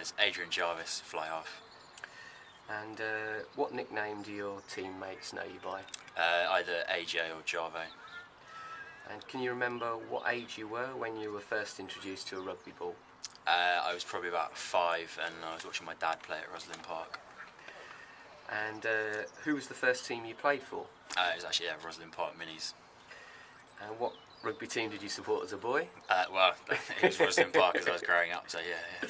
it's Adrian Jarvis, fly half. And what nickname do your teammates know you by? Either AJ or Jarvo. And can you remember what age you were when you were first introduced to a rugby ball? I was probably about 5 and I was watching my dad play at Roslyn Park. And who was the first team you played for? It was actually Roslyn Park Minis. And what rugby team did you support as a boy? Well, it was Roslyn Park as I was growing up, so yeah.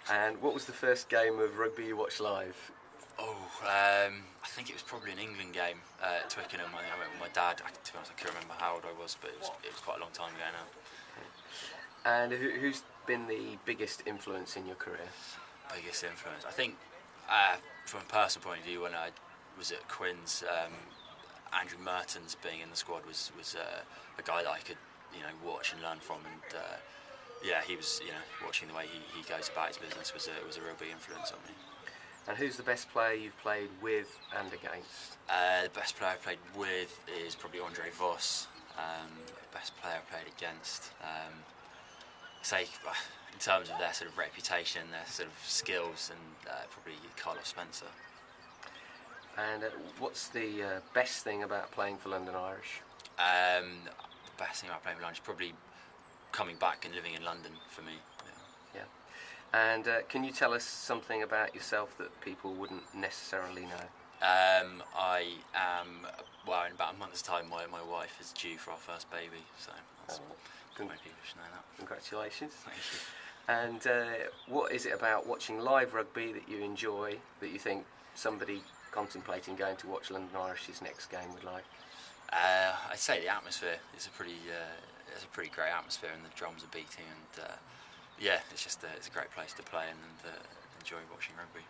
And what was the first game of rugby you watched live? I think it was probably an England game at Twickenham. I went with my dad. To be honest, I can't remember how old I was, but it was quite a long time ago now. And who's been the biggest influence in your career? Biggest influence? I think, from a personal point of view, when I was at Quins, Andrew Mertens being in the squad was a guy that I could watch and learn from, and he was watching the way he goes about his business was a real big influence on me. And who's the best player you've played with and against? The best player I played with is probably Andre Vos. Best player I played against, say in terms of their sort of reputation, their sort of skills, and probably Carlos Spencer. And what's the best thing about playing for London Irish? The best thing about playing for London is probably coming back and living in London for me. Yeah. And can you tell us something about yourself that people wouldn't necessarily know? I am, in about a month's time, my wife is due for our first baby, so that's many people should know that. Congratulations. Thank you. And what is it about watching live rugby that you enjoy, that you think somebody contemplating going to watch London Irish's next game would like? I'd say the atmosphere is a pretty great atmosphere, and the drums are beating, and it's a great place to play and enjoy watching rugby.